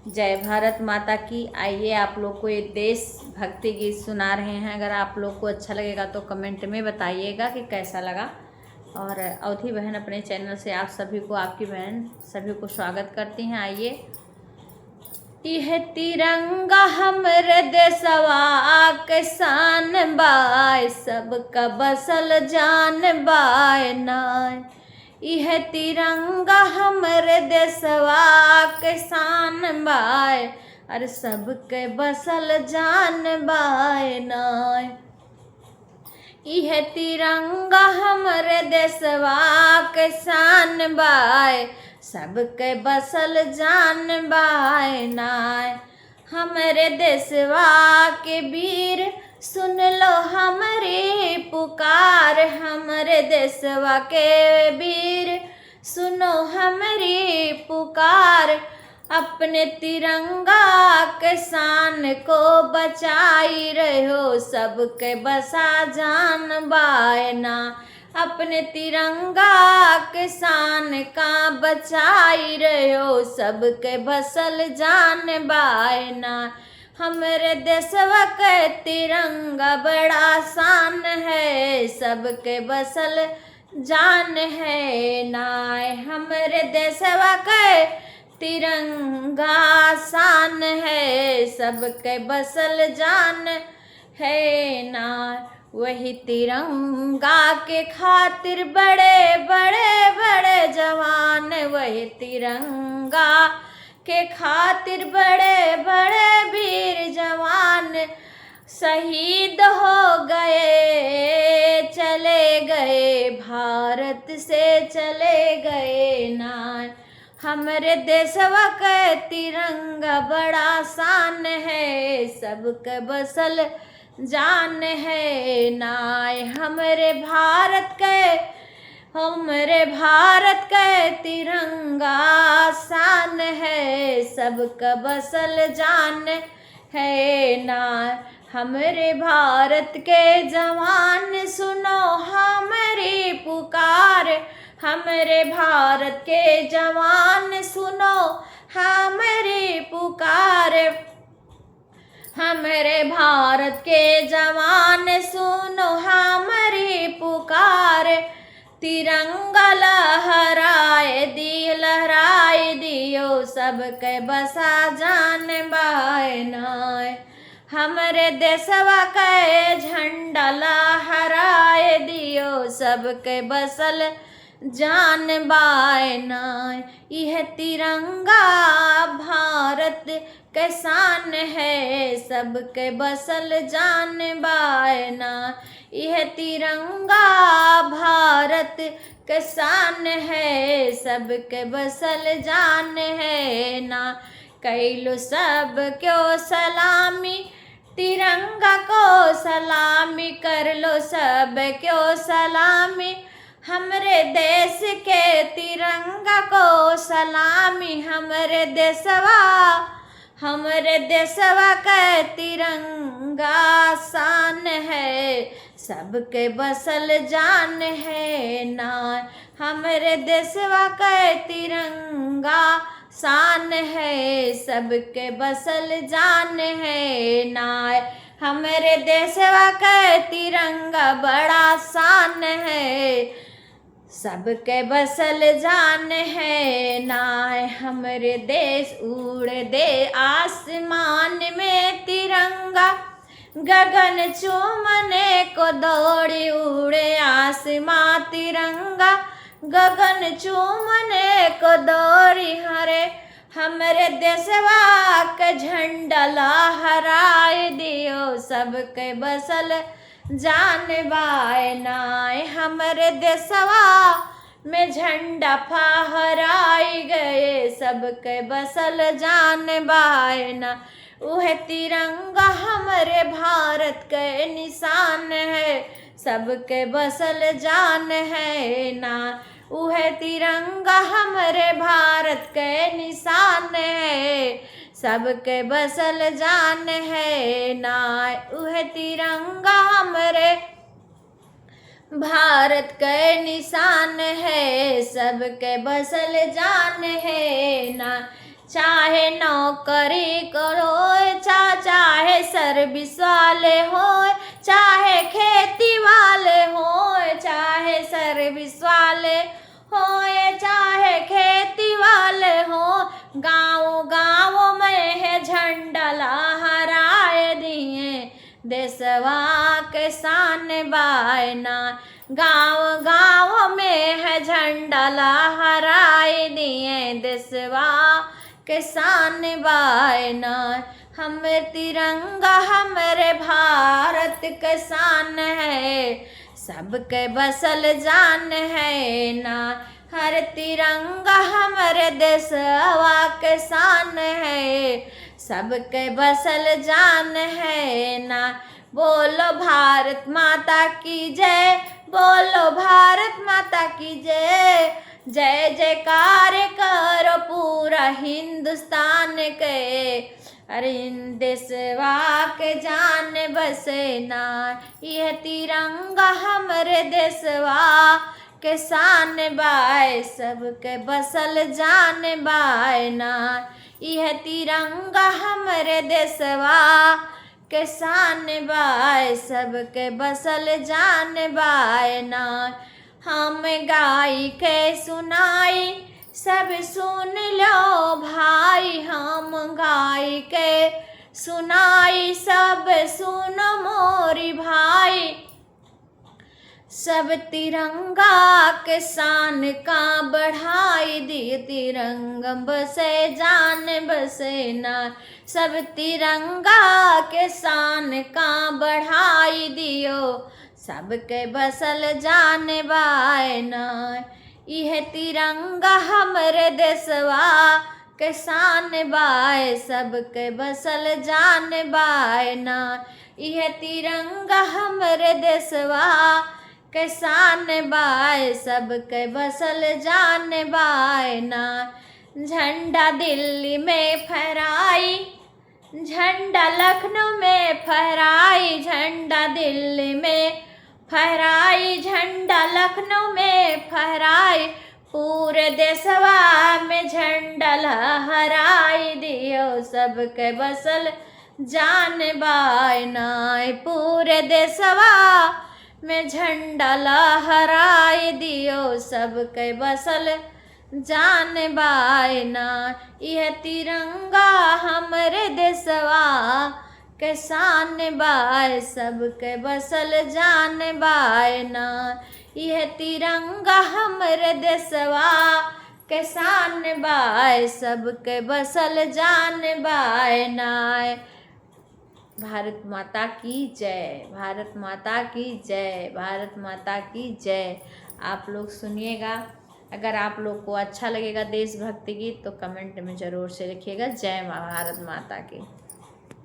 जय भारत माता की। आइए आप लोग को ये देशभक्ति गीत सुना रहे हैं। अगर आप लोग को अच्छा लगेगा तो कमेंट में बताइएगा कि कैसा लगा। और अवधि बहन अपने चैनल से आप सभी को, आपकी बहन सभी को स्वागत करती हैं। आइए। यह तिरंगा हमरे देशवा के शान बाय, सबका बसल जान बाय नाय। यह तिरंगा हमरे देशवा के शान बाय, अरे सबके बसल जान बाय नाय। यह तिरंगा हमरे देशवा के शान बाय, सबके बसल जान बाय नाय। हमरे देशवा के वीर सुन लो हमरी पुकार, हमरे देशवा के वीर सुनो हमरी पुकार। अपने तिरंगा के शान को बचाई रहो, सबके बसा जान बायना। अपने तिरंगा के शान का बचाई रहो, सबके बसल जान बायना। हमरे देशवा के तिरंगा बड़ा शान है, सबके बसल जान है नाय। हमरे देशवा के तिरंगा शान है, सबके बसल जान है नाय। वही तिरंगा के खातिर बड़े बड़े बड़े जवान, वही तिरंगा के खातिर बड़े बड़े वीर जवान शहीद हो गए, चले गए भारत से चले गए नाय। हमरे देशवा के तिरंगा बड़ा शान है, सबके बसल जान है नाय। हमरे भारत के तिरंगा शान है, सबका बसल जान है नाय। हमरे भारत के जवान सुनो हमारी पुकार, हमरे भारत के जवान सुनो हमारी पुकार। हमरे भारत के जवान सुनो हमारी पुकार। तिरंगा लहराए दियो, सबके बसा जान बाय नाय। हमरे देशवा के झंडा लहराए दियो, सबके बसल जान बाय नाय। यह तिरंगा भारत के शान है, सबके बसल जान बाय नाय। यह तिरंगा भारत के शान है, सबके बसल जान है ना। कैलो सब क्यों सलामी, तिरंगा को सलामी कर लो सब क्यों सलामी। हमरे देश के तिरंगा को सलामी, हमरे देशवा का तिरंगा शान है, सबके बसल जान है ना। हमरे देशवा का तिरंगा शान है, सबके बसल जान है ना। हमरे देशवा का तिरंगा बड़ा शान है, सबके बसल जान है नाय। हमरे देश उड़ दे आसमान में तिरंगा, गगन चूमने को दौड़ी उड़े आसमां तिरंगा, गगन चूमने को दौड़ी हरे। हमरे देशवा के झंडा लहराए दियो, सबके बसल जान बाय नाय। हमरे देशवा में झंडा फहराए गए, सबके बसल जान बाय ना। वह तिरंगा हमरे भारत के निशान है, सबके बसल जान है ना। वह तिरंगा हमरे भारत के निशान है, सबके बसल जान है ना। वह तिरंगा हमरे भारत के निशान है, सबके बसल जान है ना। चाहे नौकरी करो, चाहे सर्विस वाले हो, चाहे खेती वाले हो, चाहे सर्विस वाले हो, चाहे खेती वाले हो, गाँव गाँव में है झंडा लहराए दिए देशवा के शान बायना। गाँव गाँव में है झंडा लहराए दिए देशवा के शान बायना। हमरे तिरंगा हमरे भारत के शान है, सबके बसल जान है ना। हर तिरंगा हमरे देशवा के शान है, सबके बसल जान है ना। बोलो भारत माता की जय, बोलो भारत माता की जय, जय जयकार करो पूरा हिंदुस्तान के। अरे देशवा के जान बसे ना, यह तिरंगा हमरे देशवा के शान बाय, सबके बसल जान बाय ना। यह तिरंगा हमरे देशवा के शान बाय, सबके बसल जान बाय ना। हम गाई के सुनाई सब सुन लो भाई, हम गाई के सुनाई सब सुनो मोरी भाई। सब तिरंगा के शान का बढ़ाई दिए, तिरंगा बसे जान बसे ना। सब तिरंगा के शान का बढ़ाई दियो, सबके बसल जान बाय ना। यह तिरंगा हमरे देशवा के शान बाय, सबके बसल जान बाय ना। यह तिरंगा हमरे देशवा के शान बाय, सबके बसल जान बाय ना। झंडा दिल्ली में फहराई, झंडा लखनऊ में फहराई, झंडा दिल्ली में फहराई, झंडा लखनऊ में फहराई। पूरे देशवा में झंडा लहराई दियो, सबके बसल जान बाय ना। पूरे देशवा में झंडा लहराई दियो, सबके बसल जान बाय ना। यह तिरंगा हमरे देशवा के शान बाय, सबके बसल जान बाय ना। यह तिरंगा हमरे देशवा के शान बाय, सबके बसल जान बाय ना। भारत माता की जय, भारत माता की जय, भारत माता की जय। आप लोग सुनिएगा, अगर आप लोग को अच्छा लगेगा देशभक्ति गीत तो कमेंट में ज़रूर से लिखिएगा। जय भारत माता की।